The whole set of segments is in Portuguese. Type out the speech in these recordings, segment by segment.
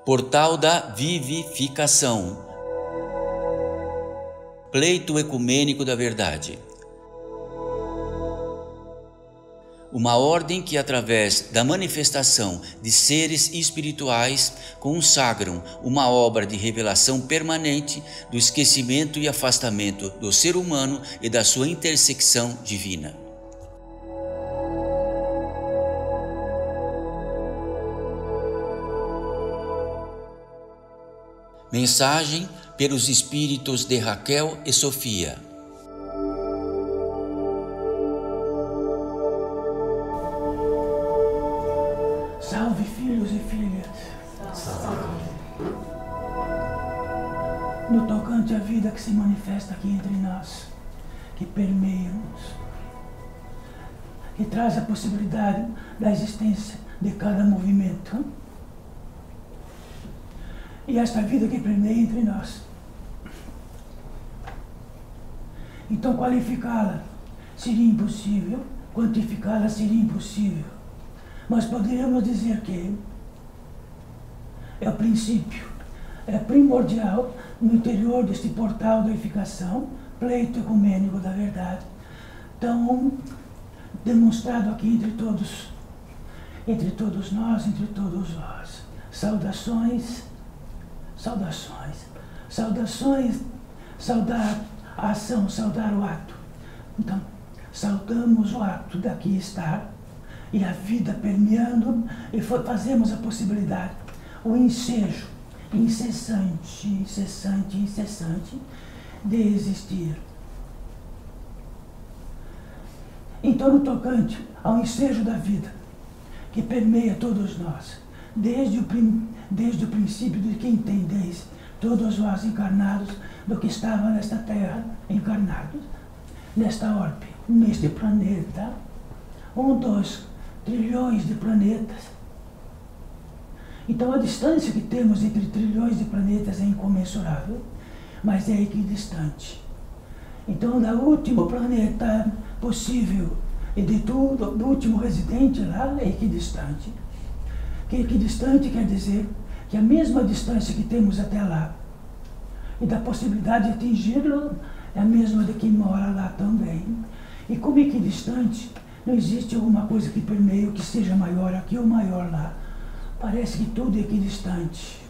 Portal da Vivificação. Pleito ecumênico da verdade. Uma ordem que, através da manifestação de seres espirituais, consagram uma obra de revelação permanente do esquecimento e afastamento do ser humano e da sua intersecção divina. Mensagem pelos espíritos de Raquel e Sofia. Salve, filhos e filhas. Salve. No tocante à vida que se manifesta aqui entre nós, que permeia-nos, que traz a possibilidade da existência de cada movimento. E esta vida que permeia entre nós. Então qualificá-la seria impossível, quantificá-la seria impossível. Mas poderíamos dizer que é o princípio, é primordial no interior deste portal da edificação, pleito ecumênico da verdade, tão demonstrado aqui entre todos nós, entre todos vós. Saudações, saudações, saudações, saudar a ação, saudar o ato. Então, saudamos o ato daqui estar, e a vida permeando, e fazemos a possibilidade, o ensejo incessante, incessante, incessante de existir. Então, no tocante ao ensejo da vida, que permeia todos nós, desde o princípio de que entendeis, todos vós encarnados, do que estava nesta terra, encarnados, nesta orbe, neste planeta, 2 trilhões de planetas. Então a distância que temos entre trilhões de planetas é incomensurável, mas é equidistante. Então, do último planeta possível e de tudo, do último residente lá, é equidistante. Que equidistante quer dizer que a mesma distância que temos até lá e da possibilidade de atingi-lo é a mesma de quem mora lá também. E como equidistante, não existe alguma coisa que permeie o que seja maior aqui ou maior lá. Parece que tudo é equidistante.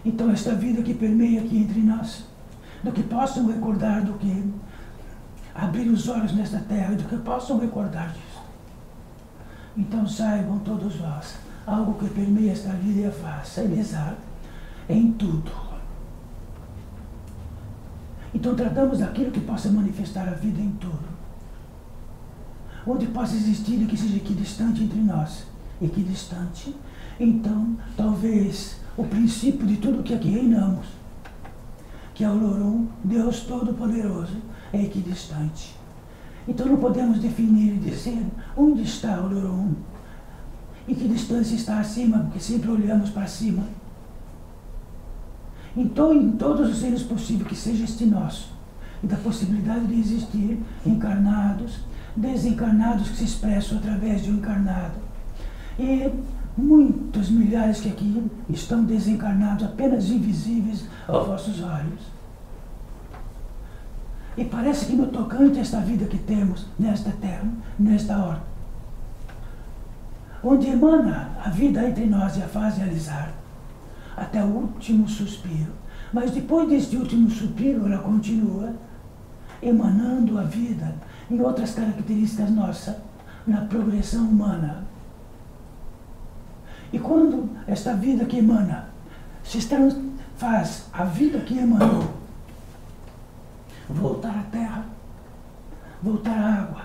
Então esta vida que permeia aqui entre nós, do que possam recordar, do que abrir os olhos nesta terra, do que possam recordar disso. Então saibam todos vós, algo que permeia esta vida e a faça, e exala em tudo. Então tratamos daquilo que possa manifestar a vida em tudo. Onde possa existir e que seja equidistante entre nós. Equidistante. Então, talvez o princípio de tudo que aqui reinamos, que é o Lorum, Deus Todo-Poderoso, é equidistante. Então não podemos definir e dizer onde está o Lorum, em que distância está acima, porque sempre olhamos para cima. Então, em todos os seres possíveis que seja este nosso, e da possibilidade de existir encarnados, desencarnados que se expressam através de um encarnado, e muitos milhares que aqui estão desencarnados, apenas invisíveis aos vossos olhos. E parece que no tocante a esta vida que temos nesta terra, nesta hora, onde emana a vida entre nós e a faz realizar, até o último suspiro. Mas depois deste último suspiro, ela continua emanando a vida em outras características nossas, na progressão humana. E quando esta vida que emana faz a vida que emanou voltar à terra, voltar à água,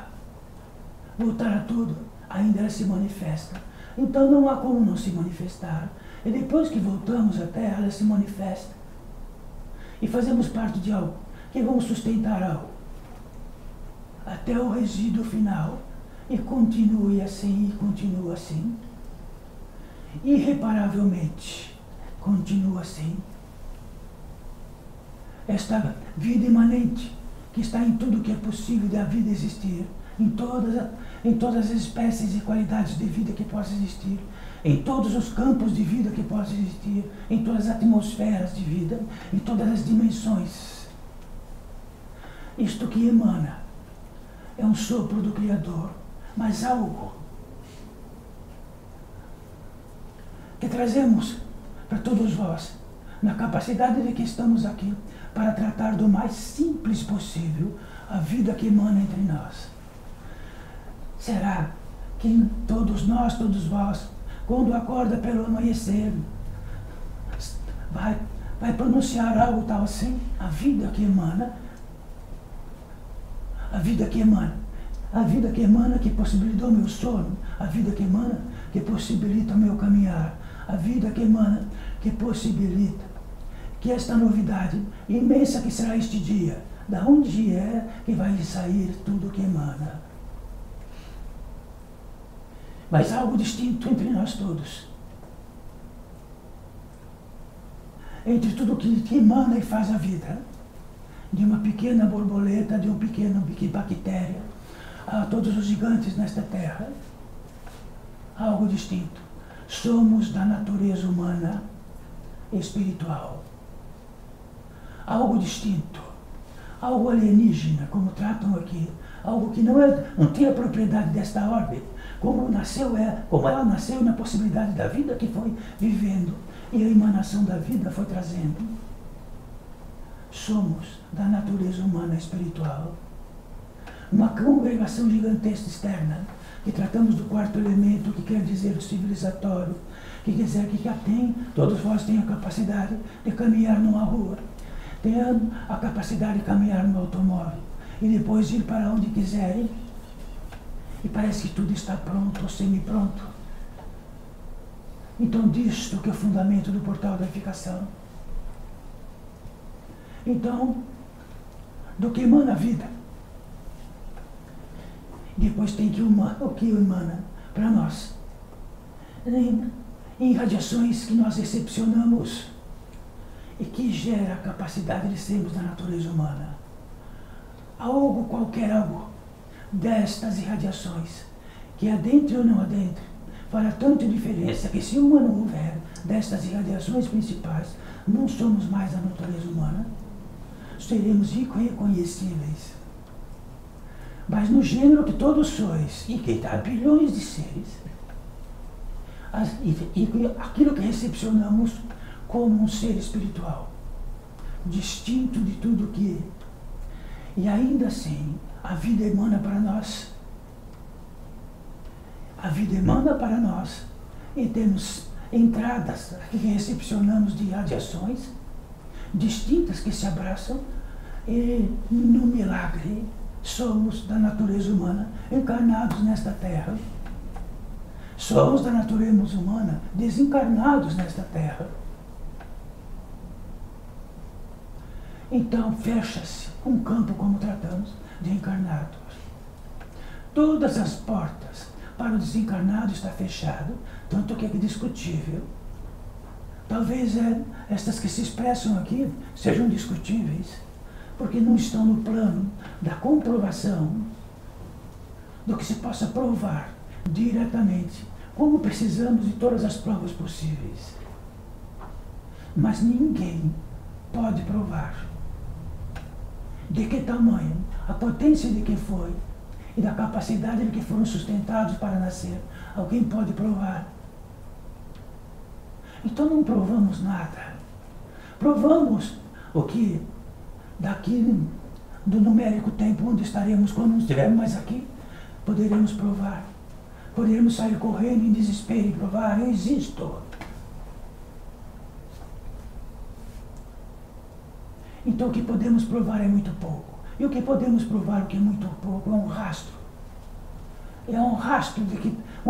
voltar a tudo, ainda ela se manifesta. Então não há como não se manifestar. E depois que voltamos à terra, ela se manifesta. E fazemos parte de algo que vamos sustentar algo até o resíduo final. E continue assim, e continua assim. Irreparavelmente, continua assim. Esta vida imanente, que está em tudo que é possível da vida existir, em todas as espécies e qualidades de vida que possa existir, em todos os campos de vida que possa existir, em todas as atmosferas de vida, em todas as dimensões. Isto que emana é um sopro do Criador, mas algo que trazemos para todos vós, na capacidade de que estamos aqui, para tratar do mais simples possível a vida que emana entre nós. Será que todos nós, todos vós, quando acorda pelo amanhecer, vai pronunciar algo tal assim? A vida que emana, a vida que emana, a vida que emana que possibilita o meu sono, a vida que emana que possibilita o meu caminhar, a vida que emana que possibilita que esta novidade imensa que será este dia, da onde é que vai sair tudo que emana? Mas algo distinto entre nós todos. Entre tudo que emana e faz a vida, de uma pequena borboleta, de um pequeno bactéria, a todos os gigantes nesta terra, algo distinto. Somos da natureza humana espiritual. Algo distinto, algo alienígena, como tratam aqui, algo que não tem a propriedade desta ordem, como ela nasceu na possibilidade da vida que foi vivendo e a emanação da vida foi trazendo. Somos da natureza humana espiritual. Uma congregação gigantesca externa, que tratamos do quarto elemento, que quer dizer o civilizatório, que quer dizer que todos vós têm a capacidade de caminhar numa rua, têm a capacidade de caminhar no automóvel e depois ir para onde quiserem, e parece que tudo está pronto ou semi-pronto. Então, disto que é o fundamento do portal da edificação. Então, do que emana a vida, depois tem o que emana para nós, em radiações que nós recepcionamos e que gera a capacidade de sermos da natureza humana. Qualquer algo destas irradiações, que adentre ou não adentre, fará tanta diferença que, se uma não houver destas irradiações principais, não somos mais da natureza humana, seremos irreconhecíveis. Mas no gênero que todos sois, e que há bilhões de seres, aquilo que recepcionamos como um ser espiritual, distinto de tudo que é. E ainda assim, a vida emana para nós. A vida emana para nós. E temos entradas que recepcionamos de radiações distintas que se abraçam. E no milagre, somos da natureza humana encarnados nesta terra. Somos da natureza humana desencarnados nesta terra. Então fecha-se um campo, como tratamos, de encarnados. Todas as portas para o desencarnado estão fechadas, tanto que é discutível. Talvez estas que se expressam aqui sejam discutíveis, porque não estão no plano da comprovação do que se possa provar diretamente, como precisamos de todas as provas possíveis. Mas ninguém pode provar de que tamanho, a potência de que foi e da capacidade de que foram sustentados para nascer. Alguém pode provar. Então não provamos nada. Provamos o que daqui do numérico tempo onde estaremos quando não estivermos mais aqui, poderemos provar. Poderemos sair correndo em desespero e provar: eu existo. Então o que podemos provar é muito pouco. E o que podemos provar, o que é muito pouco, é um rastro. É um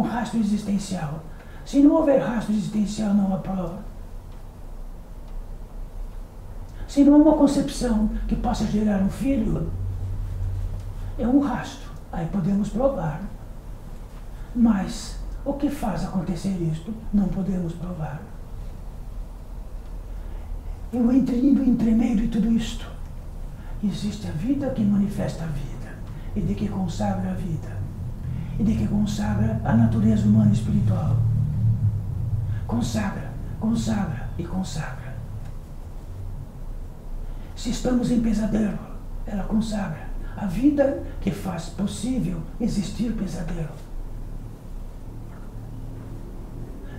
rastro existencial. Se não houver rastro existencial, não há prova. Se não há uma concepção que possa gerar um filho, é um rastro. Aí podemos provar. Mas o que faz acontecer isto, não podemos provar. E no entremeio de tudo isto, existe a vida que manifesta a vida. e de que consagra a vida, e de que consagra a natureza humana e espiritual. Consagra, consagra e consagra. Se estamos em pesadelo, ela consagra a vida que faz possível existir pesadelo.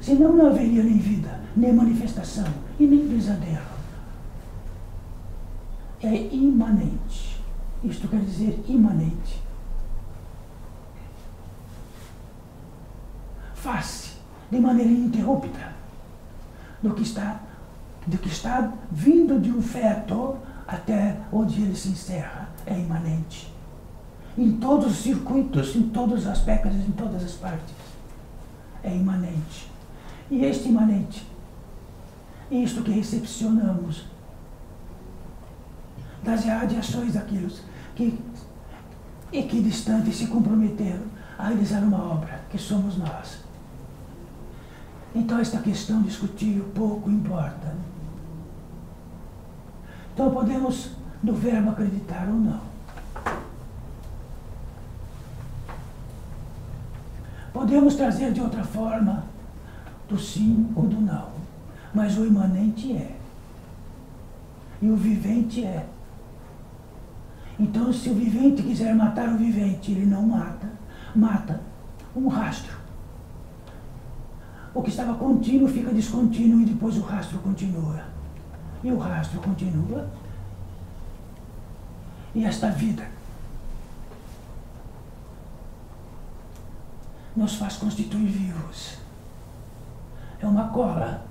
Senão não haveria nem vida, nem manifestação e nem pesadelo. É imanente. Isto quer dizer imanente. Faz-se de maneira ininterrupta do que está vindo de um feto até onde ele se encerra. É imanente. Em todos os circuitos, em todos os aspectos, em todas as partes. É imanente. E este imanente, isto que recepcionamos das radiações daqueles que equidistantes se comprometeram a realizar uma obra, que somos nós. Então esta questão discutível pouco importa. Então podemos do verbo acreditar ou não. Podemos trazer de outra forma do sim ou do não, mas o imanente é. E o vivente é. Então, se o vivente quiser matar o vivente, ele não mata, mata um rastro. O que estava contínuo fica descontínuo e depois o rastro continua. E o rastro continua. E esta vida nos faz constituir vivos. É uma cola.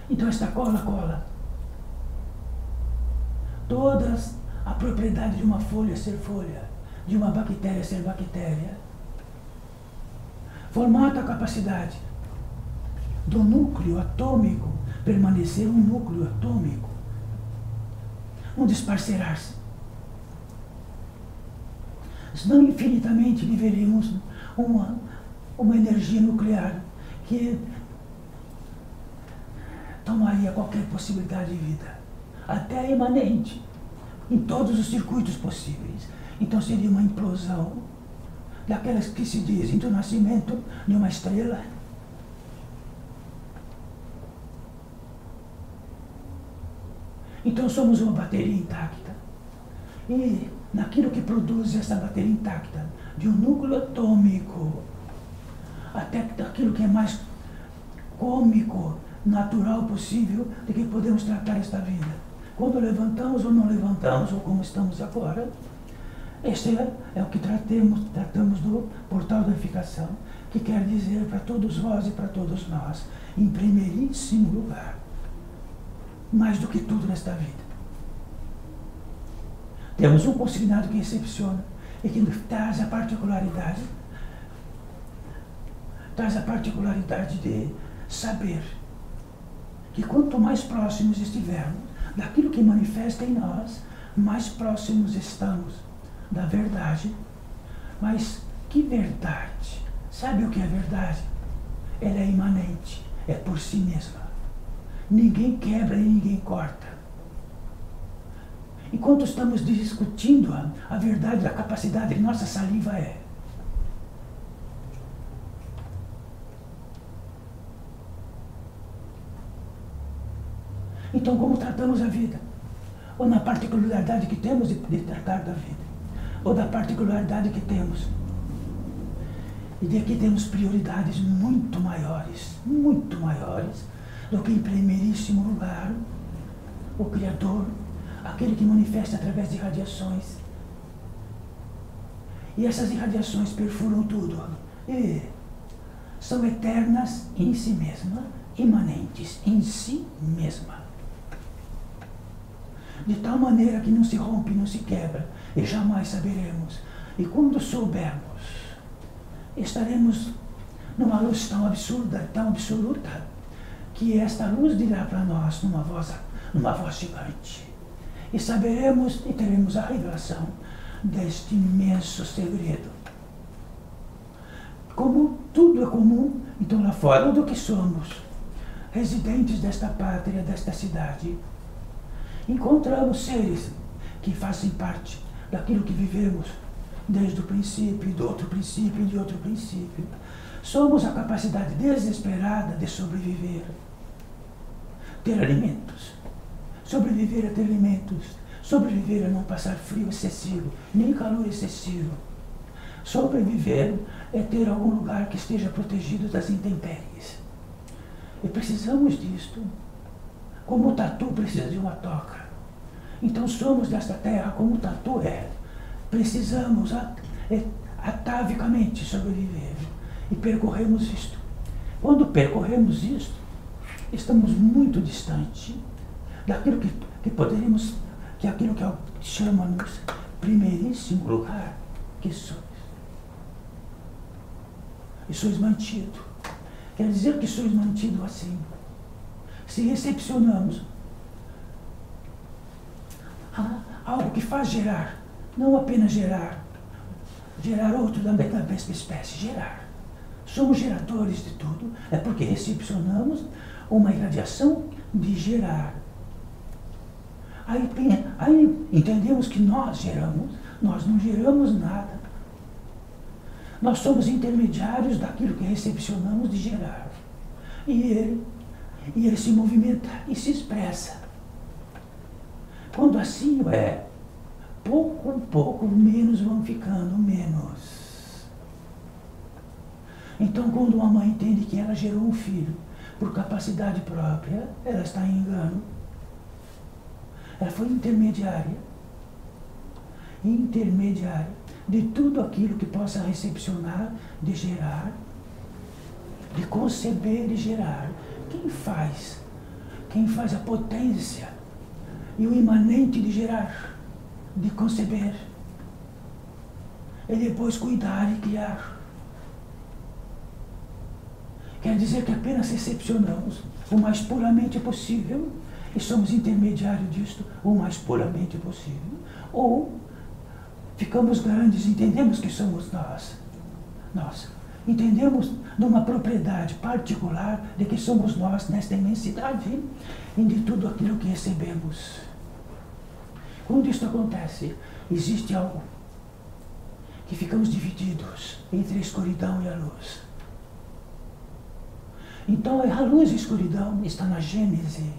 Então esta cola cola todas a propriedade de uma folha ser folha, de uma bactéria ser bactéria. Formata a capacidade do núcleo atômico permanecer um núcleo atômico, um desparcerar-se. Senão infinitamente viveríamos uma energia nuclear que tomaria qualquer possibilidade de vida, até imanente, em todos os circuitos possíveis. Então seria uma implosão, daquelas que se dizem do nascimento de uma estrela. Então somos uma bateria intacta. E naquilo que produz essa bateria intacta, de um núcleo atômico, até daquilo que é mais cômico, natural possível, de que podemos tratar esta vida. Quando levantamos ou não levantamos, ou como estamos agora, este é o que tratamos do portal da unificação, que quer dizer para todos vós e para todos nós, em primeiríssimo lugar, mais do que tudo nesta vida. Temos um consignado que recepciona e que traz a particularidade de saber que quanto mais próximos estivermos daquilo que manifesta em nós, mais próximos estamos da verdade. Mas que verdade? Sabe o que é verdade? Ela é imanente, é por si mesma. Ninguém quebra e ninguém corta. Enquanto estamos discutindo a verdade da capacidade que nossa saliva é. Então, como tratamos a vida? Ou na particularidade que temos de tratar da vida? Ou da particularidade que temos? E de aqui temos prioridades muito maiores do que em primeiríssimo lugar o Criador, aquele que manifesta através de radiações. E essas irradiações perfuram tudo. E são eternas em si mesma, imanentes em si mesma. De tal maneira que não se rompe, não se quebra, e jamais saberemos. E quando soubermos, estaremos numa luz tão absurda, tão absoluta, que esta luz dirá para nós numa voz gigante. E saberemos e teremos a revelação deste imenso segredo. Como tudo é comum, então lá fora do que somos, residentes desta pátria, desta cidade, encontramos seres que fazem parte daquilo que vivemos desde o princípio, e do outro princípio, e de outro princípio. Somos a capacidade desesperada de sobreviver, ter alimentos, sobreviver a ter alimentos, sobreviver a não passar frio excessivo, nem calor excessivo. Sobreviver é ter algum lugar que esteja protegido das intempéries. E precisamos disto, como o tatu precisa de uma toca. Então somos desta terra como o tatu é. Precisamos atavicamente sobreviver. E percorremos isto. Quando percorremos isto, estamos muito distante daquilo que poderíamos, que é aquilo que chama-nos primeiríssimo lugar, que sois. E sois mantido. Quer dizer que sois mantido assim. Se recepcionamos algo que faz gerar, não apenas gerar outro da mesma espécie, gerar. Somos geradores de tudo, é porque recepcionamos uma irradiação de gerar. Aí entendemos que nós geramos, nós não geramos nada. Nós somos intermediários daquilo que recepcionamos de gerar. E ele se movimenta e se expressa. Quando assim é, pouco a pouco, menos vão ficando, menos. Então, quando uma mãe entende que ela gerou um filho por capacidade própria, ela está em engano. Ela foi intermediária de tudo aquilo que possa recepcionar, de gerar, de conceber e gerar. Quem faz a potência e o imanente de gerar, de conceber, e depois cuidar e criar. Quer dizer que apenas recepcionamos o mais puramente possível e somos intermediários disto o mais puramente possível. Ou ficamos grandes, entendemos que somos nós. Nós entendemos numa propriedade particular de que somos nós nesta imensidade e de tudo aquilo que recebemos. Quando isso acontece, existe algo que ficamos divididos entre a escuridão e a luz. Então a luz e a escuridão está na Gênese.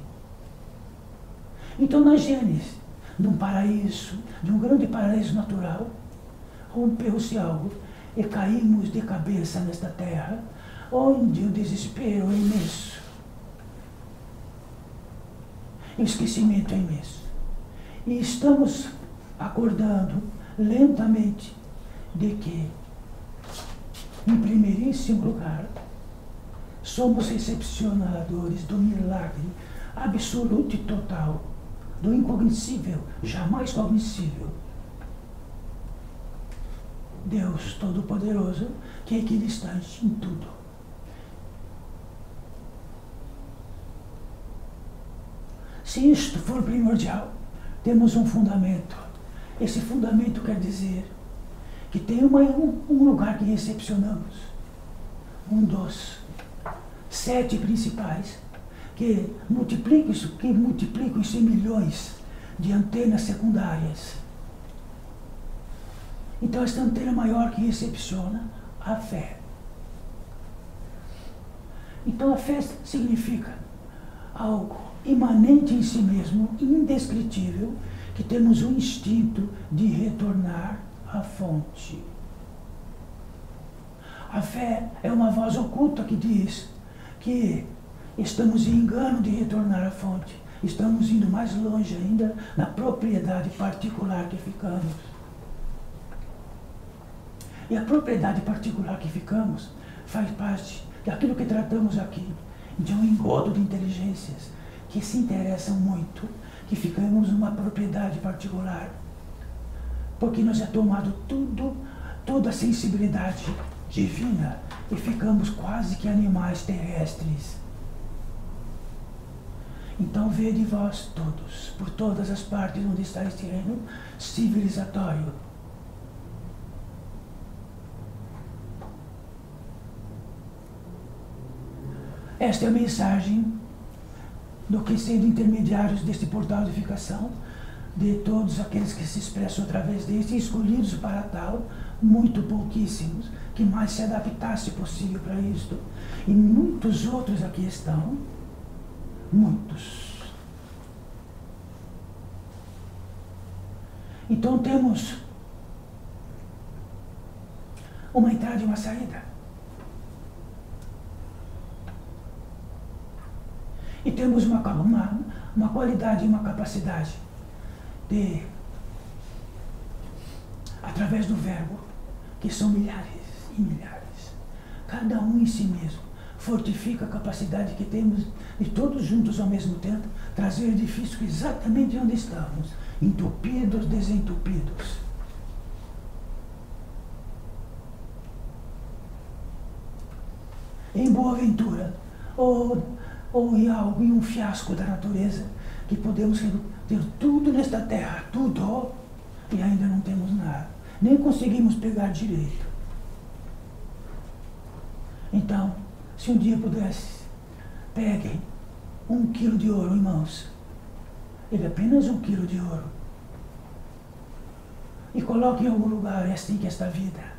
Então na Gênese, de um paraíso, de um grande paraíso natural, rompeu-se algo e caímos de cabeça nesta terra, onde o desespero é imenso. E o esquecimento é imenso. E estamos acordando lentamente de que, em primeiríssimo lugar, somos recepcionadores do milagre absoluto e total, do incognoscível, jamais cognoscível. Deus Todo-Poderoso, que é equidistante em tudo. Se isto for primordial, temos um fundamento. Esse fundamento quer dizer que tem um lugar que recepcionamos, um dos 7 principais, que multiplicam-se em milhões de antenas secundárias. Então, esta antena maior que recepciona a fé. Então, a fé significa algo imanente em si mesmo, indescritível, que temos um instinto de retornar à fonte. A fé é uma voz oculta que diz que estamos em engano de retornar à fonte. Estamos indo mais longe ainda na propriedade particular que ficamos. E a propriedade particular que ficamos faz parte daquilo que tratamos aqui, de um engodo de inteligências que se interessam muito, que ficamos numa propriedade particular, porque nos é tomado toda a sensibilidade divina e ficamos quase que animais terrestres. Então vede vós todos, por todas as partes onde está este reino civilizatório. Esta é a mensagem do que sendo intermediários deste portal de edificação, de todos aqueles que se expressam através deste, escolhidos para tal, muito pouquíssimos, que mais se adaptasse possível para isto. E muitos outros aqui estão, muitos. Então temos uma entrada e uma saída. E temos uma qualidade e uma capacidade de, através do verbo, que são milhares e milhares, cada um em si mesmo, fortifica a capacidade que temos de todos juntos ao mesmo tempo trazer o edifício exatamente onde estamos, entupidos, desentupidos. Em boa ventura, ou em um fiasco da natureza, que podemos ter tudo nesta terra, tudo, e ainda não temos nada, nem conseguimos pegar direito. Então, se um dia pudesse, peguem 1 quilo de ouro, irmãos, ele é apenas 1 quilo de ouro, e coloquem em algum lugar, é assim que esta vida.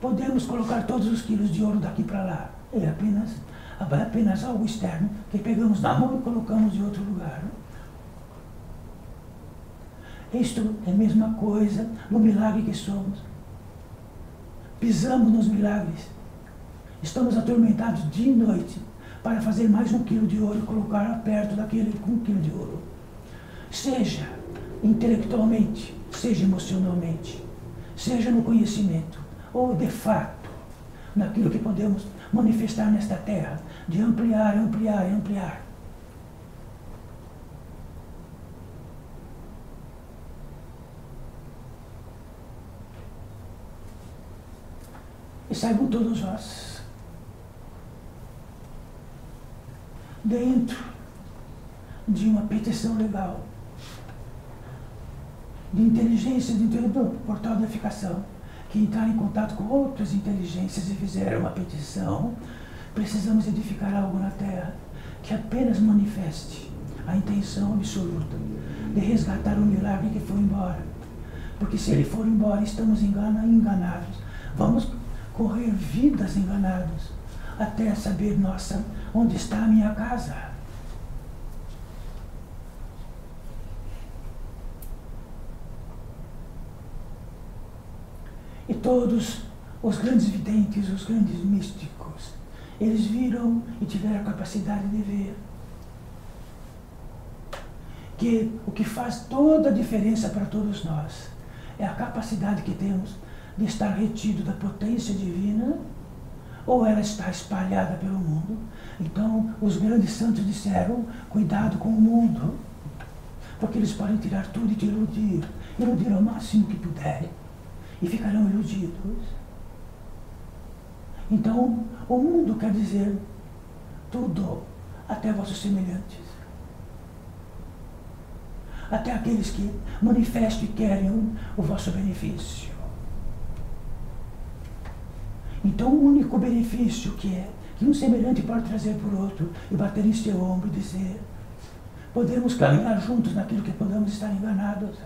Podemos colocar todos os quilos de ouro daqui para lá, é apenas algo externo que pegamos na mão e colocamos em outro lugar. Isto é a mesma coisa no milagre que somos. Pisamos nos milagres. Estamos atormentados dia e noite para fazer mais 1 quilo de ouro e colocar perto daquele com 1 quilo de ouro. Seja intelectualmente, seja emocionalmente, seja no conhecimento, ou de fato, naquilo que podemos manifestar nesta terra, de ampliar, ampliar, ampliar. E saibam todos nós, dentro de uma petição legal, de inteligência dentro do portal da edificação, que entrar em contato com outras inteligências e fizeram uma petição, precisamos edificar algo na Terra que apenas manifeste a intenção absoluta de resgatar o milagre que foi embora. Porque se ele for embora, estamos enganados. Vamos correr vidas enganados até saber, nossa, onde está a minha casa? E todos os grandes videntes, os grandes místicos, eles viram e tiveram a capacidade de ver que o que faz toda a diferença para todos nós é a capacidade que temos de estar retido da potência divina, ou ela está espalhada pelo mundo. Então, os grandes santos disseram, cuidado com o mundo, porque eles podem tirar tudo e te iludir ao máximo que puderem, e ficarão iludidos. Então, o mundo quer dizer tudo, até vossos semelhantes, até aqueles que manifestam e querem o vosso benefício. Então, o único benefício que um semelhante pode trazer por outro e bater em seu ombro e dizer, podemos caminhar juntos naquilo que podemos estar enganados.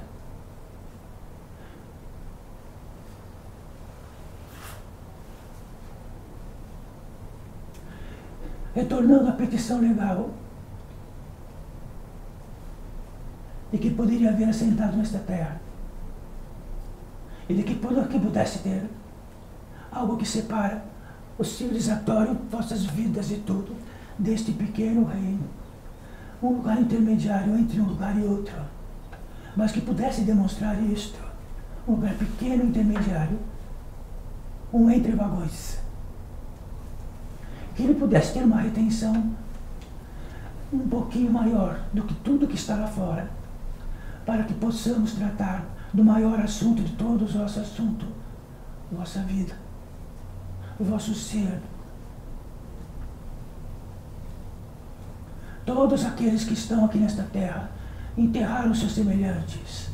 Retornando à petição legal de que poderia haver assentado nesta terra e de que pudesse ter algo que separa o civilizatório, vossas vidas e tudo, deste pequeno reino, um lugar intermediário entre um lugar e outro, mas que pudesse demonstrar isto, um lugar pequeno intermediário, um entre vagões, que ele pudesse ter uma retenção um pouquinho maior do que tudo que está lá fora, para que possamos tratar do maior assunto de todos os nossos assuntos, vossa vida, o vosso ser. Todos aqueles que estão aqui nesta terra enterraram seus semelhantes,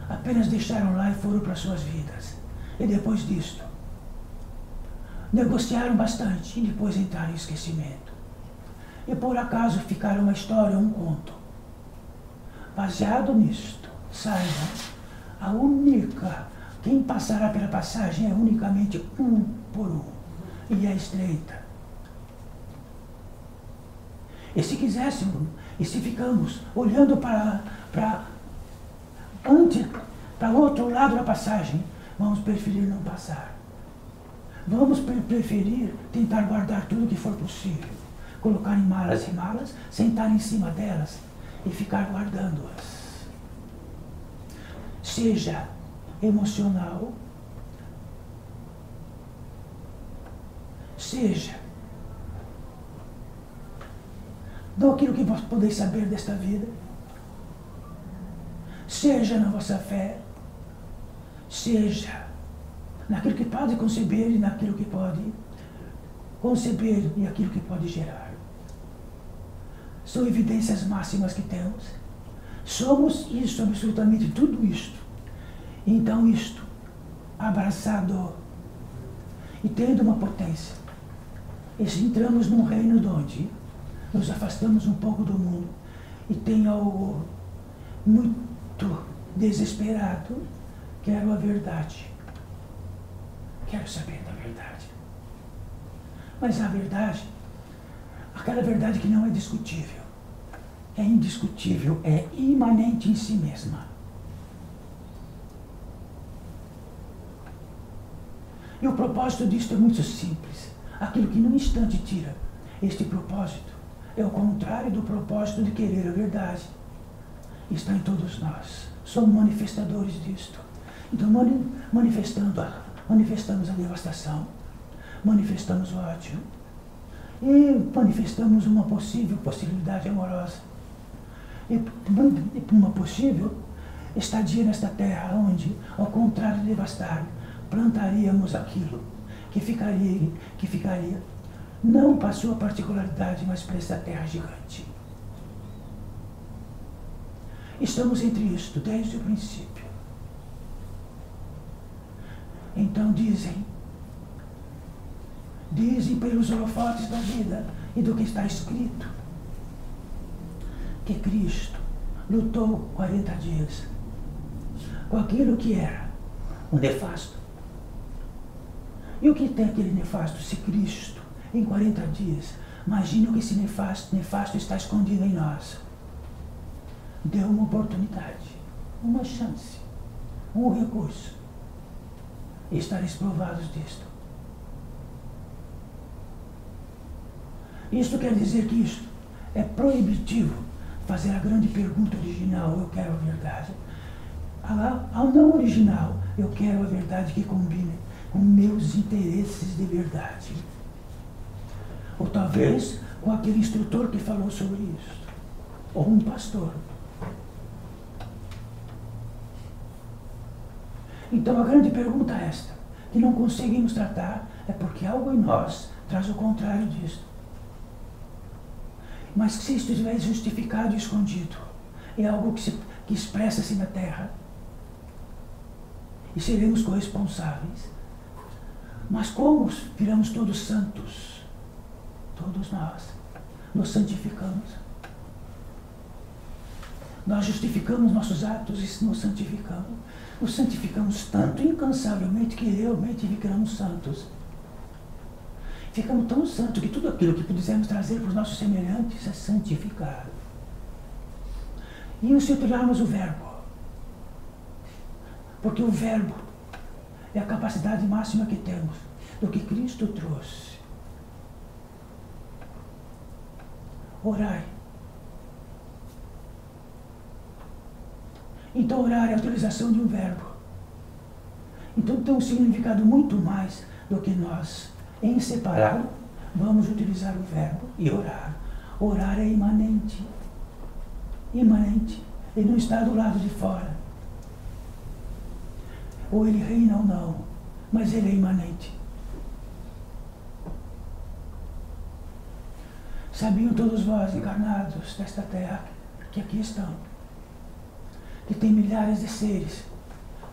apenas deixaram lá e foram para suas vidas. E depois disto, negociaram bastante e depois entraram em esquecimento. E por acaso ficaram uma história, um conto. Baseado nisto, saiba, quem passará pela passagem é unicamente um por um, e é estreita. E se quiséssemos, e se ficamos olhando para o outro lado da passagem, vamos preferir não passar. Vamos preferir tentar guardar tudo que for possível, colocar em malas e malas, sentar em cima delas e ficar guardando-as. Seja emocional, seja daquilo que vós podeis saber desta vida, seja na vossa fé, seja naquilo que pode conceber e naquilo que pode conceber e aquilo que pode gerar. São evidências máximas que temos. Somos isso, absolutamente tudo isto. Então isto, abraçado e tendo uma potência, entramos num reino onde nos afastamos um pouco do mundo e tem algo muito desesperado. Quero a verdade. Quero saber da verdade. Mas a verdade, aquela verdade que não é discutível, é indiscutível, é imanente em si mesma. E o propósito disto é muito simples. Aquilo que num instante tira este propósito é o contrário do propósito de querer a verdade. Está em todos nós. Somos manifestadores disto. Então, manifestamos a devastação, manifestamos o ódio e manifestamos uma possível possibilidade amorosa. E uma possível estadia nesta terra onde, ao contrário de devastar, plantaríamos aquilo que ficaria não para a sua particularidade, mas para esta terra gigante. Estamos entre isto desde o princípio. Então dizem pelos holofotes da vida e do que está escrito, que Cristo lutou 40 dias com aquilo que era o nefasto. E o que tem aquele nefasto? Se Cristo, em 40 dias, imagina que esse nefasto está escondido em nós. Deu uma oportunidade, uma chance, um recurso. E estareis provados disto. Isto quer dizer que isto é proibitivo fazer a grande pergunta original, eu quero a verdade. Ao não original, eu quero a verdade que combine com meus interesses de verdade. Ou talvez com aquele instrutor que falou sobre isso. Ou um pastor. Então a grande pergunta é esta, que não conseguimos tratar, é porque algo em nós traz o contrário disto. Mas se isto estiver justificado e escondido, é algo que expressa-se na terra, e seremos corresponsáveis. Mas como viramos todos santos, todos nós, nos santificamos. Nós justificamos nossos atos e nos santificamos. Nos santificamos tanto incansavelmente que realmente ficamos santos. Ficamos tão santos que tudo aquilo que pudermos trazer para os nossos semelhantes é santificado. E se utilizarmos o verbo, porque o verbo é a capacidade máxima que temos do que Cristo trouxe. Orai. Então orar é a utilização de um verbo. Então tem um significado muito mais do que nós, em separado, vamos utilizar o verbo e orar. Orar é imanente. Imanente. Ele não está do lado de fora. Ou ele reina ou não, mas ele é imanente. Sabiam todos vós, encarnados desta terra, que aqui estão, que tem milhares de seres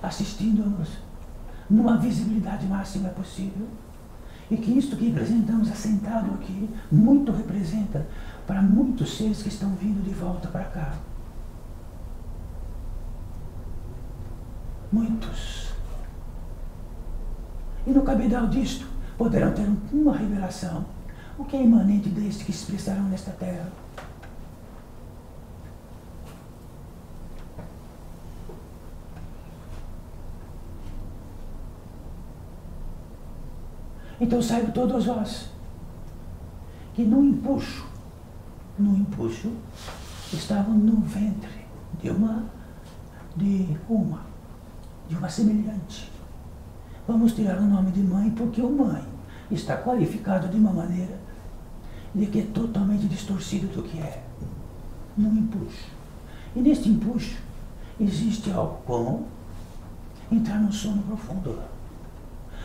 assistindo-nos numa visibilidade máxima possível, e que isto que representamos assentado aqui, muito representa para muitos seres que estão vindo de volta para cá. muitos. E no cabedal disto poderão ter uma revelação, o que é imanente deste que se expressarão nesta terra. Então saibam todos vós que no empuxo, estavam no ventre de uma semelhante. Vamos tirar o nome de mãe, porque o mãe está qualificado de uma maneira de que é totalmente distorcido do que é. No empuxo. E neste empuxo existe algo como entrar num sono profundo.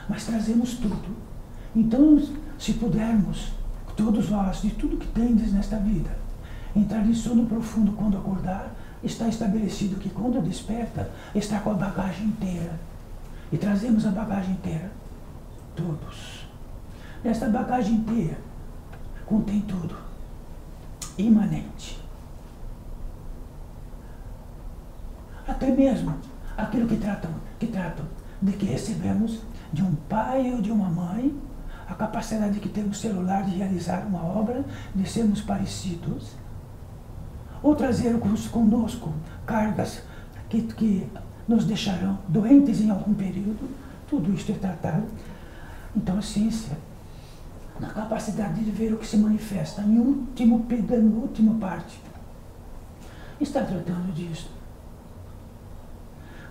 Mas trazemos tudo. Então, se pudermos, todos vós, de tudo que tendes nesta vida, entrar em sono profundo quando acordar, está estabelecido que quando desperta, está com a bagagem inteira. E trazemos a bagagem inteira. Todos. Nesta bagagem inteira, contém tudo. Imanente. Até mesmo aquilo que tratam de que recebemos de um pai ou de uma mãe, a capacidade que tem o celular de realizar uma obra, de sermos parecidos, ou trazer conosco cargas que nos deixarão doentes em algum período. Tudo isto é tratado. Então a ciência, na capacidade de ver o que se manifesta na última parte, está tratando disso.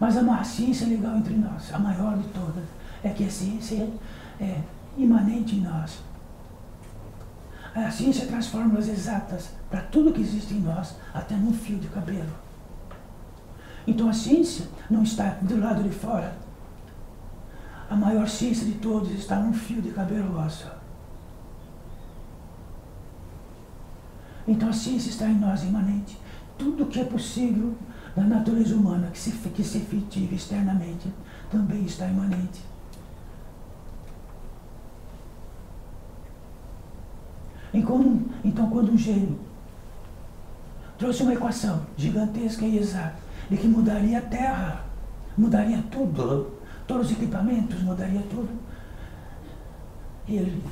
Mas a ciência legal entre nós, a maior de todas, é que a ciência é imanente em nós. A ciência traz fórmulas exatas para tudo que existe em nós, até num fio de cabelo. Então a ciência não está do lado de fora. A maior ciência de todos está num fio de cabelo vosso. Então a ciência está em nós, imanente. Tudo que é possível na natureza humana, que se efetive externamente, também está imanente. Então, quando um gênio trouxe uma equação gigantesca e exata, de que mudaria a Terra, mudaria tudo, todos os equipamentos, mudaria tudo, ele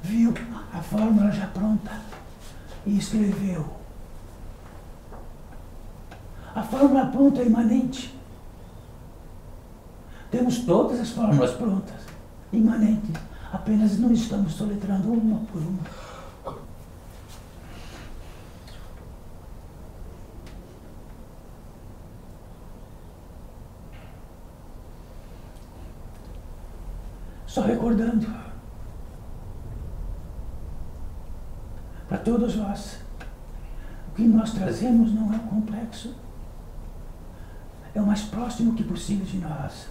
viu a fórmula já pronta e escreveu. A fórmula pronta é imanente. Temos todas as fórmulas prontas, imanente. Apenas não estamos soletrando uma por uma. Só recordando para todos nós, o que nós trazemos não é complexo, é o mais próximo que possível de nós.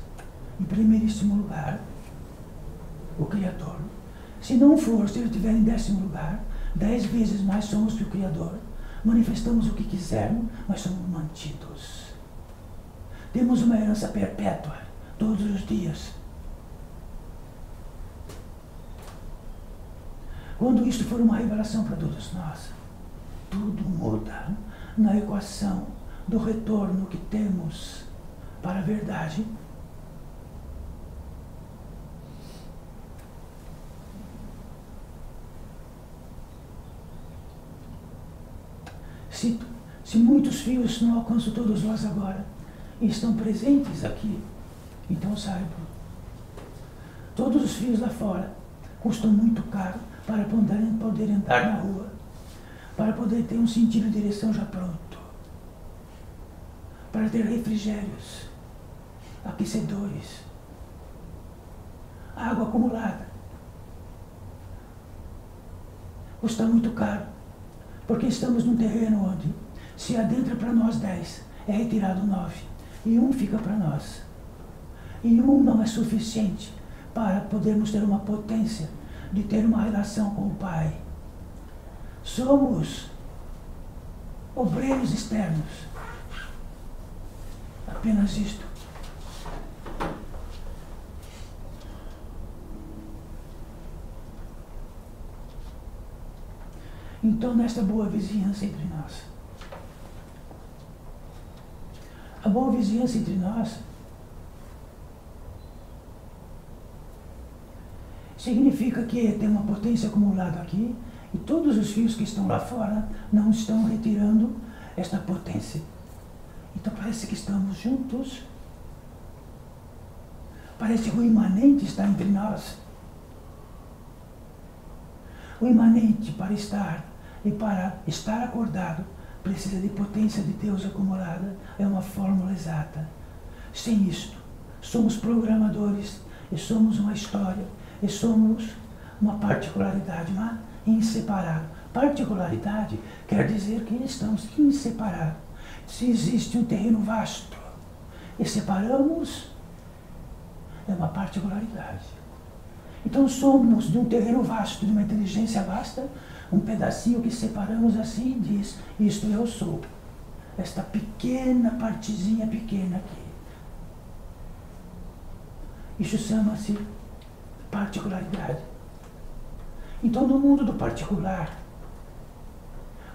Em primeiríssimo lugar, o Criador. Se não for, se ele estiver em 10º lugar, 10 vezes mais somos que o Criador. Manifestamos o que quisermos, mas somos mantidos. Temos uma herança perpétua, todos os dias. Quando isto for uma revelação para todos nós, tudo muda na equação do retorno que temos para a verdade. Se muitos fios não alcançam todos nós agora e estão presentes aqui, então saibam, todos os fios lá fora custam muito caro para poder andar na rua, para poder ter um sentido de direção já pronto, para ter refrigérios, aquecedores, água acumulada. Custa muito caro. Porque estamos num terreno onde, se adentra para nós 10, é retirado 9, e 1 fica para nós. E 1 não é suficiente para podermos ter uma potência de ter uma relação com o Pai. Somos obreiros externos. Apenas isto. Então, nesta boa vizinhança entre nós, a boa vizinhança entre nós significa que tem uma potência acumulada aqui e todos os fios que estão lá fora não estão retirando esta potência. Então parece que estamos juntos. Parece que o imanente está entre nós. O imanente, para estar e para estar acordado, precisa de potência de Deus acumulada. É uma fórmula exata. Sem isto, somos programadores e somos uma história e somos uma particularidade, uma inseparável. Particularidade quer dizer que estamos inseparados. Se existe um terreno vasto e separamos, é uma particularidade. Então somos de um terreno vasto, de uma inteligência vasta, um pedacinho que separamos assim e diz, isto eu sou. Esta pequena partezinha pequena aqui. Isso chama-se particularidade. Então no mundo do particular,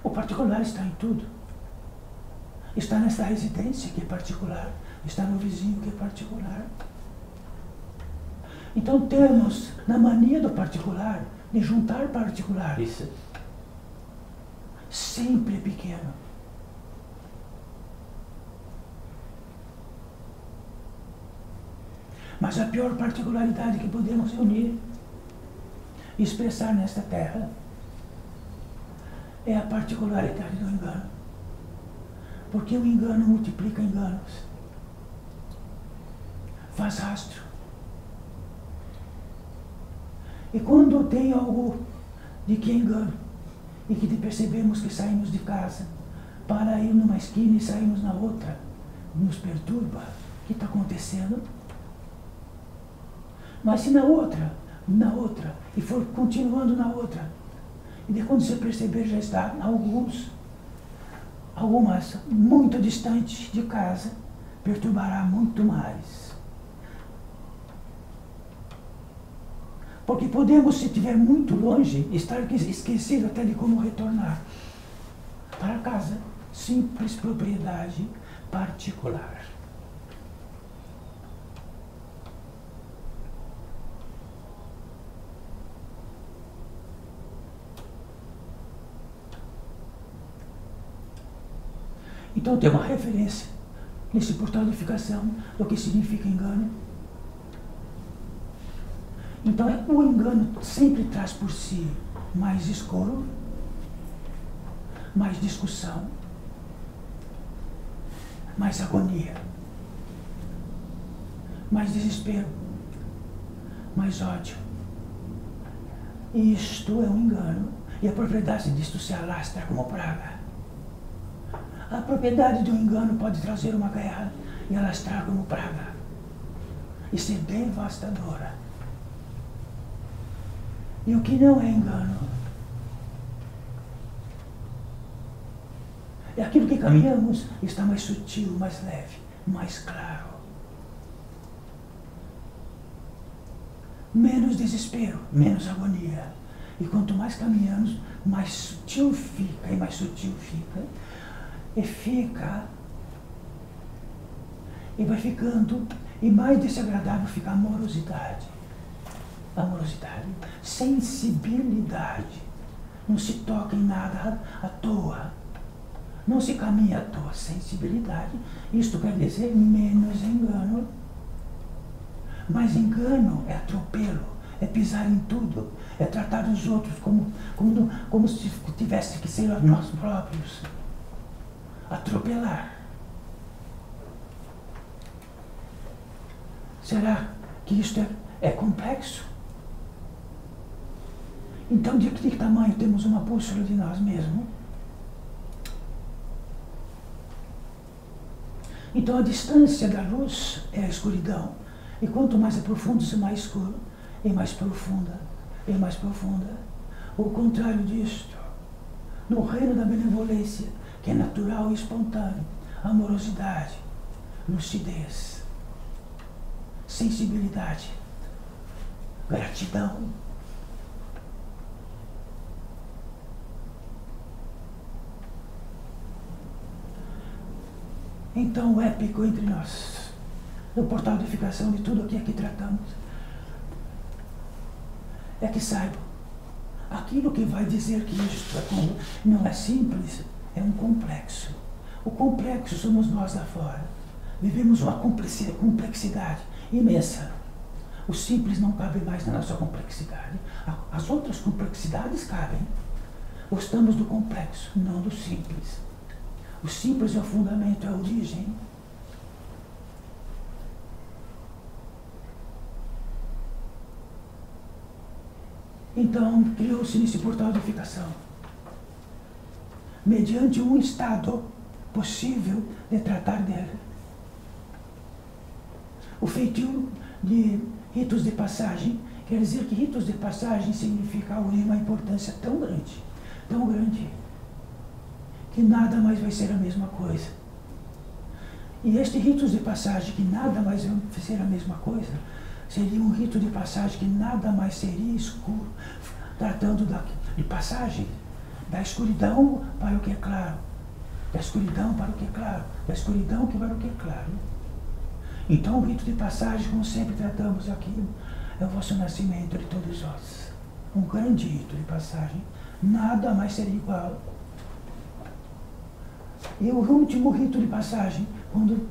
o particular está em tudo. Está nessa residência que é particular, está no vizinho que é particular. Então temos, na mania do particular, de juntar particulares, sempre é pequeno. Mas a pior particularidade que podemos unir e expressar nesta terra é a particularidade do engano. Porque o engano multiplica enganos, faz rastro. E quando tem algo de que é engano, e que percebemos que saímos de casa para ir numa esquina e saímos na outra, nos perturba, o que está acontecendo? Mas se na outra, e for continuando na outra, e de quando você perceber já está algumas muito distantes de casa, perturbará muito mais. Porque podemos, se estiver muito longe, estar esquecido até de como retornar para casa. Simples propriedade particular. Então tem uma referência nesse portal de ficação do que significa engano. Então o engano sempre traz por si mais escuro, mais discussão, mais agonia, mais desespero, mais ódio. Isto é um engano e a propriedade disto se alastra como praga. A propriedade do engano pode trazer uma guerra e alastrar como praga e ser devastadora. E o que não é engano é aquilo que caminhamos está mais sutil, mais leve, mais claro. Menos desespero, menos agonia. E quanto mais caminhamos, mais sutil fica e mais sutil fica. E vai ficando, e mais desagradável fica a amorosidade. Amorosidade, sensibilidade. Não se toca em nada à toa. Não se caminha à toa. Sensibilidade. Isto quer dizer menos engano. Mas engano é atropelo, é pisar em tudo, é tratar os outros como se tivesse que ser nós próprios. Atropelar. Será que isto é complexo? Então, de que tamanho temos uma bússola de nós mesmos? Então, a distância da luz é a escuridão. E quanto mais é profundo, mais escuro, e mais profunda, e mais profunda. O contrário disto, no reino da benevolência, que é natural e espontâneo, amorosidade, lucidez, sensibilidade, gratidão. Então, o épico entre nós, no portal de edificação de tudo o que aqui tratamos, é que saibam, aquilo que vai dizer que isto não é simples, é um complexo. O complexo somos nós lá fora. Vivemos uma complexidade imensa. O simples não cabe mais na nossa complexidade. As outras complexidades cabem. Gostamos do complexo, não do simples. O simples é o fundamento, é a origem. Então, criou-se nesse portal de edificação, mediante um estado possível de tratar dele. O feitio de ritos de passagem, quer dizer que ritos de passagem significa uma importância tão grande, que nada mais vai ser a mesma coisa. E este ritos de passagem, que nada mais vai ser a mesma coisa, seria um rito de passagem que nada mais seria escuro, tratando de passagem, da escuridão para o que é claro, da escuridão para o que é claro, da escuridão para o que é claro. Então, o rito de passagem, como sempre tratamos aqui, é o vosso nascimento de todos vós. Um grande rito de passagem, nada mais seria igual. E o último rito de passagem, quando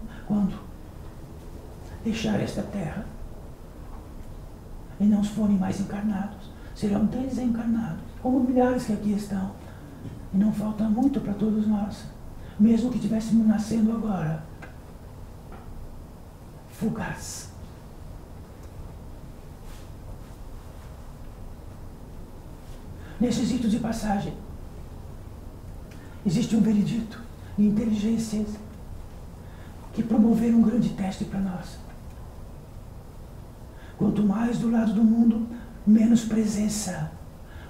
deixar esta terra e não forem mais encarnados, serão desencarnados, como milhares que aqui estão. E não falta muito para todos nós, mesmo que estivéssemos nascendo agora. Fugaz. Nesses ritos de passagem, existe um veredito de inteligências que promoveram um grande teste para nós. Quanto mais do lado do mundo, menos presença.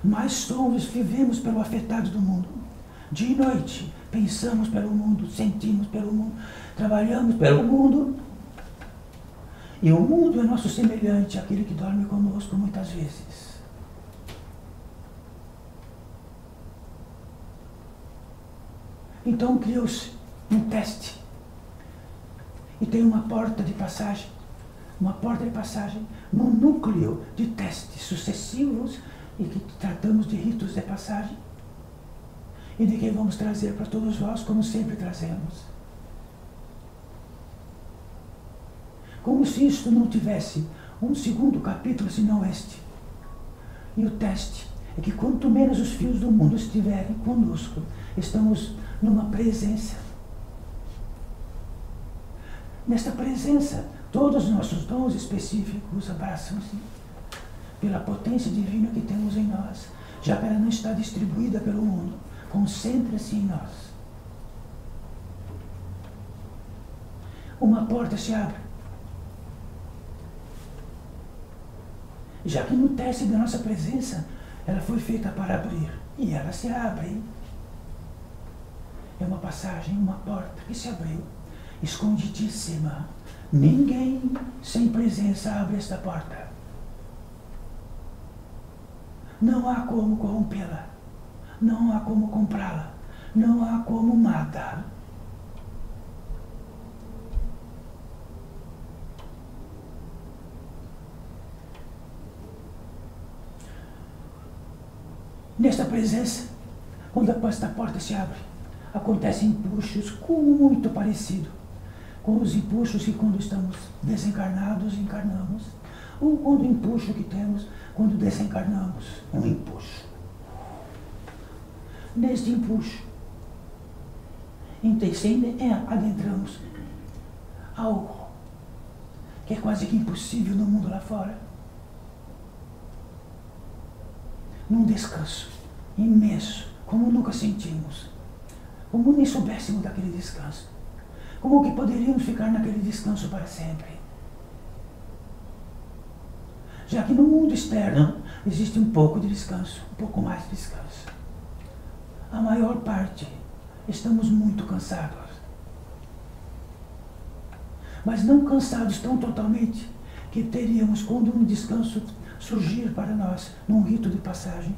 Mais somos, vivemos pelo afetado do mundo. Dia e noite, pensamos pelo mundo, sentimos pelo mundo, trabalhamos pelo mundo. E o mundo é nosso semelhante, aquele que dorme conosco muitas vezes. Então criou-se um teste. E tem uma porta de passagem no núcleo de testes sucessivos e que tratamos de ritos de passagem e de que vamos trazer para todos vós, como sempre trazemos. Como se isto não tivesse um segundo capítulo, senão este. E o teste é que quanto menos os fios do mundo estiverem conosco, estamos numa presença. Nesta presença, todos os nossos dons específicos abraçam-se pela potência divina que temos em nós, já que ela não está distribuída pelo mundo. Concentra-se em nós. Uma porta se abre. Já que no teste da nossa presença, ela foi feita para abrir. E ela se abre. É uma passagem, uma porta que se abriu, escondidíssima. Ninguém sem presença abre esta porta. Não há como corrompê-la. Não há como comprá-la. Não há como nada. Nesta presença, quando esta porta se abre, acontecem empuxos muito parecido com os empuxos que quando estamos desencarnados, encarnamos, ou quando o empuxo que temos quando desencarnamos, um empuxo. Neste empuxo, adentramos algo que é quase que impossível no mundo lá fora. Num descanso imenso, como nunca sentimos, como nem soubéssemos daquele descanso, como que poderíamos ficar naquele descanso para sempre. Já que no mundo externo existe um pouco de descanso, um pouco mais de descanso. A maior parte estamos muito cansados, mas não cansados tão totalmente que teríamos, quando um descanso surgir para nós, num rito de passagem,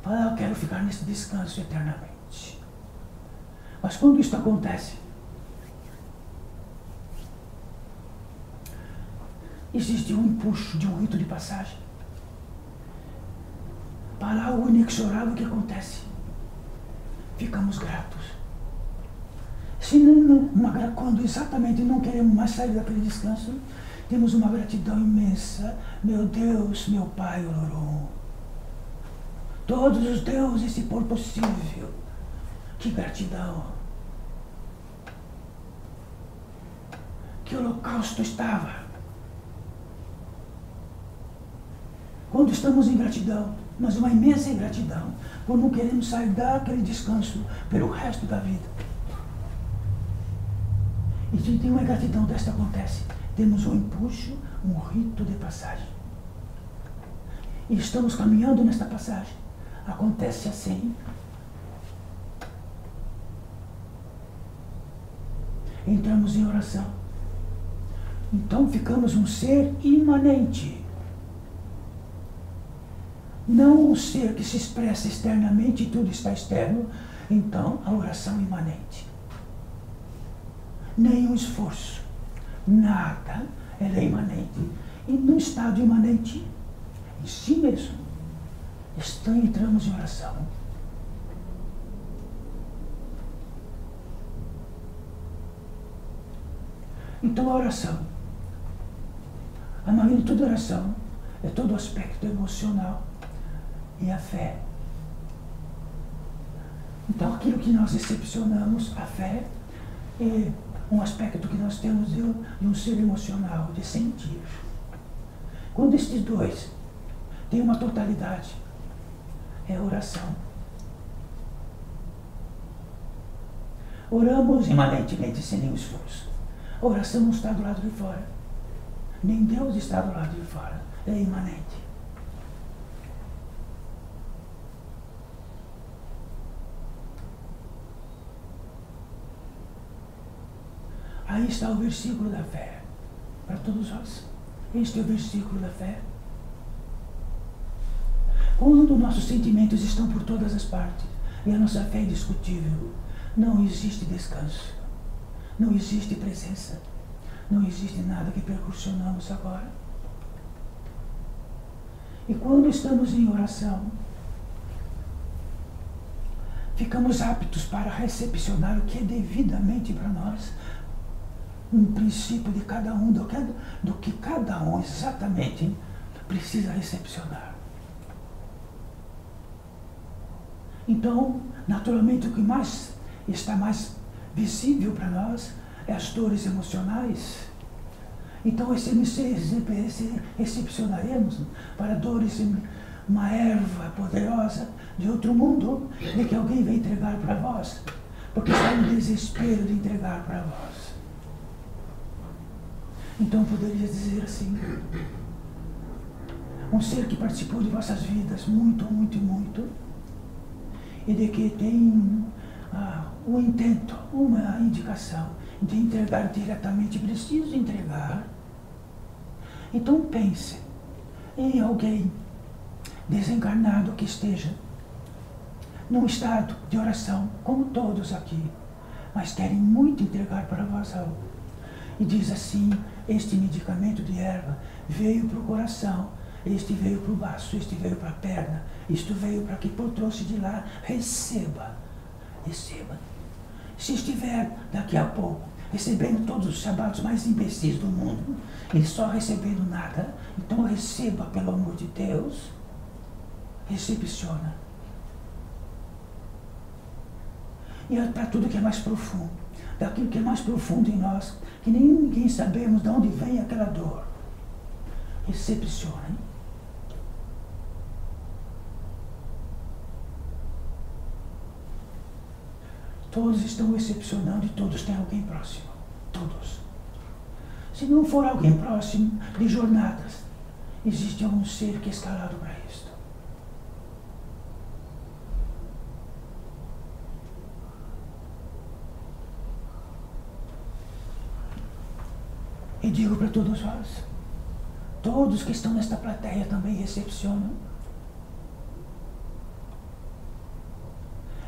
falar, eu quero ficar nesse descanso eternamente. Mas quando isso acontece, existe um empuxo de um rito de passagem para algo inexorável que acontece. Ficamos gratos. Quando exatamente não queremos mais sair daquele descanso, temos uma gratidão imensa. Meu Deus, meu Pai Olorum, todos os deuses se for possível. Que gratidão. Que holocausto estava. Quando estamos em gratidão, mas uma imensa ingratidão, quando não queremos sair daquele descanso pelo resto da vida. E se tem uma ingratidão desta acontece, temos um empuxo, um rito de passagem. E estamos caminhando nesta passagem. Acontece assim. Entramos em oração. Então ficamos um ser imanente. Não um ser que se expressa externamente e tudo está externo. Então, a oração imanente. Nenhum esforço. Nada. Ela é imanente. E no estado imanente, em si mesmo, entramos em oração. Então a oração, a magnitude da oração é todo o aspecto emocional e a fé. Então aquilo que nós recepcionamos, a fé, é um aspecto que nós temos de um ser emocional, de sentir. Quando estes dois têm uma totalidade, é a oração. Oramos imanentemente sem nenhum esforço. A oração não está do lado de fora. Nem Deus está do lado de fora. É imanente. Aí está o versículo da fé. Para todos nós. Este é o versículo da fé. Quando nossos sentimentos estão por todas as partes e a nossa fé é indiscutível, não existe descanso, não existe presença, não existe nada que percussionamos agora. E quando estamos em oração, ficamos aptos para recepcionar o que é devidamente para nós, um princípio de cada um, do que cada um exatamente precisa recepcionar. Então, naturalmente, o que mais está mais visível para nós é as dores emocionais. Então, recepcionaremos para dores, uma erva poderosa de outro mundo, de que alguém vai entregar para vós, porque está no desespero de entregar para vós. Então, poderia dizer assim, um ser que participou de vossas vidas muito, muito e muito, e de que tem um intento, uma indicação de entregar diretamente, preciso entregar. Então pense em alguém desencarnado que esteja num estado de oração, como todos aqui, mas querem muito entregar para vós algo. E diz assim, este medicamento de erva veio para o coração, este veio para o baço, este veio para a perna, isto veio para que eu trouxe de lá, receba, receba. Se estiver daqui a pouco recebendo todos os chamados mais imbecis do mundo e só recebendo nada, então receba, pelo amor de Deus, recepciona. E é para tudo que é mais profundo, daquilo que é mais profundo em nós, que nem ninguém sabemos de onde vem aquela dor. Recepcione. Todos estão recepcionando e todos têm alguém próximo. Todos. Se não for alguém próximo de jornadas, existe algum ser que é escalado para isto. E digo para todos vós, todos que estão nesta plateia também recepcionam.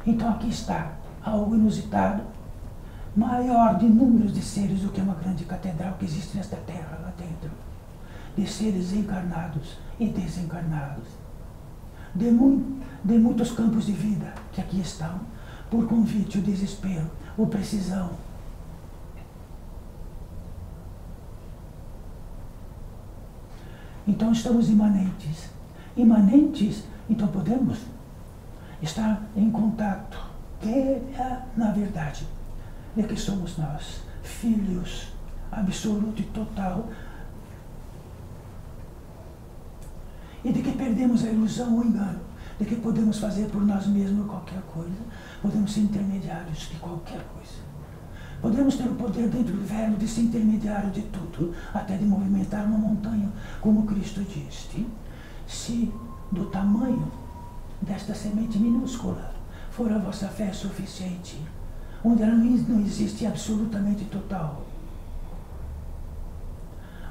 Então aqui está algo inusitado, maior de números de seres do que uma grande catedral que existe nesta terra lá dentro, de seres encarnados e desencarnados, de muitos campos de vida que aqui estão, por convite, o desespero, ou precisão. Então estamos imanentes. Imanentes, então podemos estar em contato, que é, na verdade, de que somos nós, filhos absoluto e total, e de que perdemos a ilusão ou o engano, de que podemos fazer por nós mesmos qualquer coisa, podemos ser intermediários de qualquer coisa. Podemos ter o poder dentro do verbo de ser intermediário de tudo, até de movimentar uma montanha, como Cristo disse. Se do tamanho desta semente minúscula for a vossa fé suficiente, onde ela não existe absolutamente total,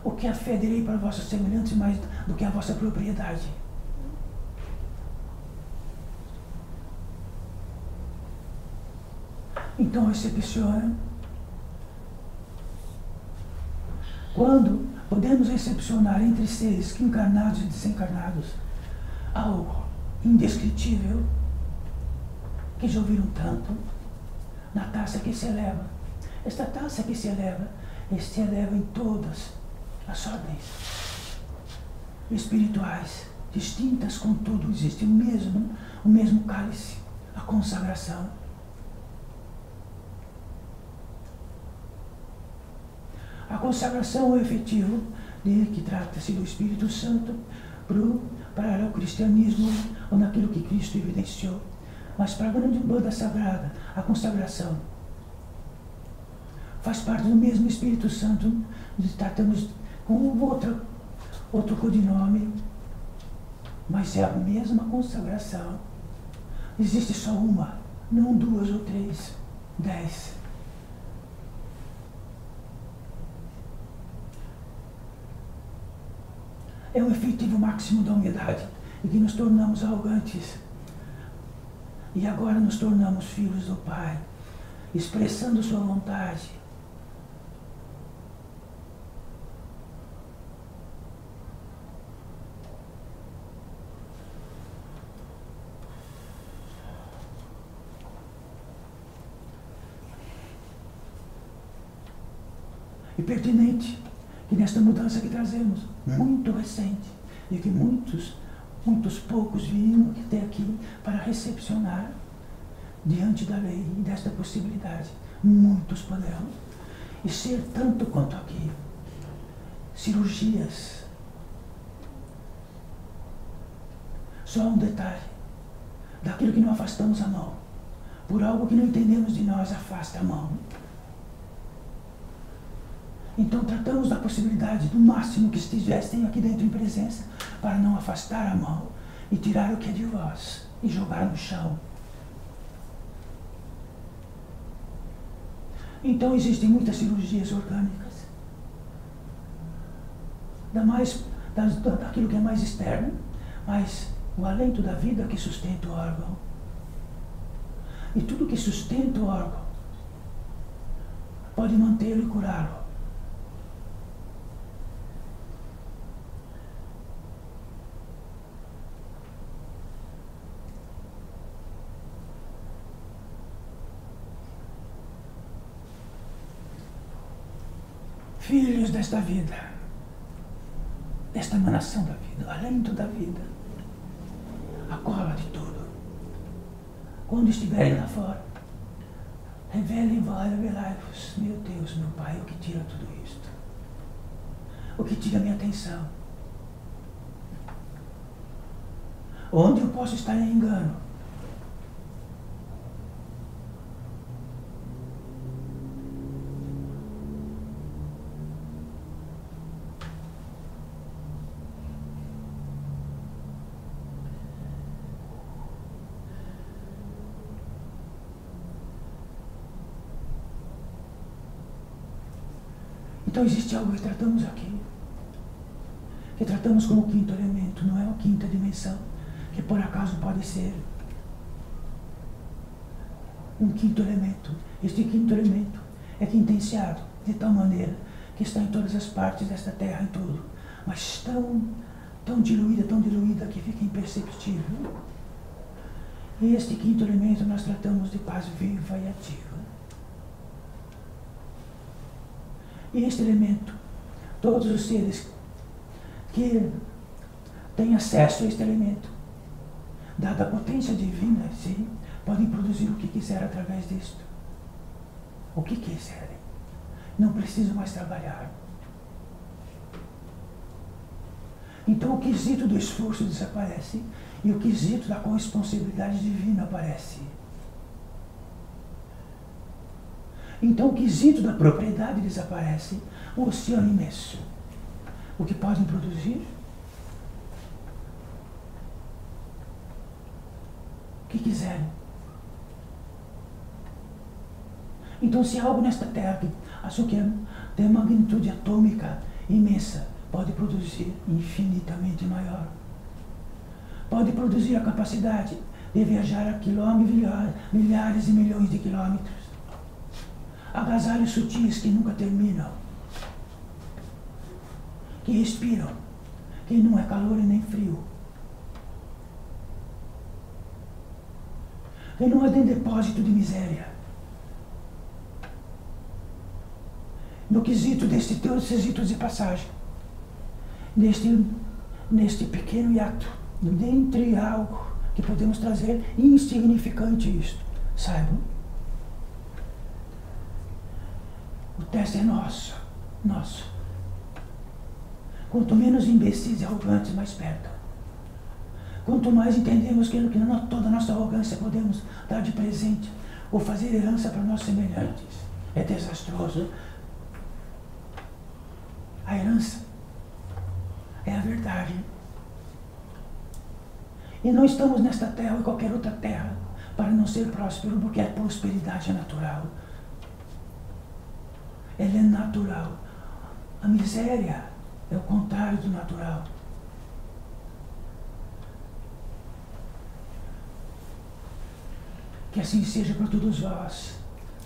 o que a fé direi para vossos semelhantes mais do que a vossa propriedade? Então recepciona. Quando podemos recepcionar entre seres encarnados e desencarnados algo indescritível, que já ouviram tanto, na taça que se eleva. Esta taça que se eleva em todas as ordens espirituais, distintas, contudo, existe o mesmo cálice, a consagração. A consagração é o efetivo de que trata-se do Espírito Santo para o cristianismo ou naquilo que Cristo evidenciou. Mas para a grande banda sagrada, a consagração faz parte do mesmo Espírito Santo. Tratamos com outro codinome, mas é a mesma consagração. Existe só uma, não 2 ou 3, 10. É o efetivo máximo da humildade, em que nos tornamos arrogantes. E agora nos tornamos filhos do Pai, expressando sua vontade. E pertinente que nesta mudança que trazemos, muito recente, e que muitos poucos viriam até aqui para recepcionar diante da lei e desta possibilidade. Muitos poderão. E ser tanto quanto aqui. Cirurgias. Só um detalhe. Daquilo que não afastamos a mão. Por algo que não entendemos de nós, afasta a mão. Então tratamos da possibilidade do máximo que estivessem aqui dentro em presença, para não afastar a mão e tirar o que é de vós e jogar no chão. Então existem muitas cirurgias orgânicas, daquilo que é mais externo, mas o alento da vida que sustenta o órgão. E tudo que sustenta o órgão pode mantê-lo e curá-lo. Filhos desta vida, desta emanação da vida, alento da vida, a cola de tudo. Quando estiverem lá fora, revelai-vos, meu Deus, meu Pai, o que tira tudo isto? O que tira a minha atenção? Onde eu posso estar em engano? Então existe algo que tratamos aqui, que tratamos como o quinto elemento, não é a quinta dimensão, que por acaso pode ser um quinto elemento. Este quinto elemento é quintenciado de tal maneira que está em todas as partes desta terra, em tudo, mas tão diluída que fica imperceptível. E este quinto elemento nós tratamos de paz viva e ativa. E este elemento, todos os seres que têm acesso a este elemento, dada a potência divina, sim, podem produzir o que quiser através disto. O que quiserem. Não precisam mais trabalhar. Então o quesito do esforço desaparece e o quesito da corresponsabilidade divina aparece. Então o quesito da propriedade desaparece, o oceano imenso. O que podem produzir? O que quiserem. Então se algo nesta Terra que acho que tem magnitude atômica imensa, pode produzir infinitamente maior. Pode produzir a capacidade de viajar a quilômetros, milhares e milhões de quilômetros. Agasalhos sutis que nunca terminam. Que respiram, que não é calor e nem frio. Que não é de depósito de miséria. No quesito destes quesitos de passagem, neste pequeno hiato, dentre algo que podemos trazer insignificante isto, saibam, o teste é nosso. Quanto menos imbecis e arrogantes, mais perto. Quanto mais entendemos que toda a nossa arrogância podemos dar de presente ou fazer herança para nossos semelhantes, é desastroso. A herança é a verdade. E não estamos nesta terra ou em qualquer outra terra para não ser próspero, porque a prosperidade é natural. Ela é natural. A miséria é o contrário do natural. Que assim seja para todos vós.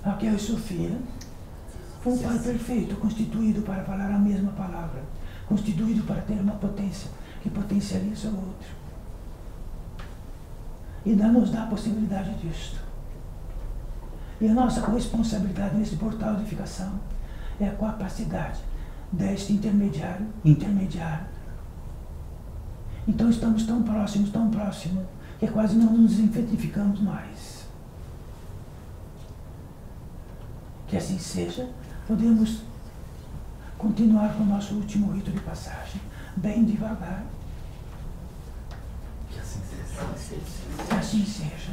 Raquel e Sofia. Um Pai perfeito, constituído para falar a mesma palavra, constituído para ter uma potência que potencializa o outro. E nos dá a possibilidade disto. E a nossa responsabilidade nesse portal de edificação é a capacidade deste intermediário. Então estamos tão próximos, que quase não nos identificamos mais. Que assim seja. Podemos continuar com o nosso último rito de passagem, bem devagar. Que assim seja. Que assim seja.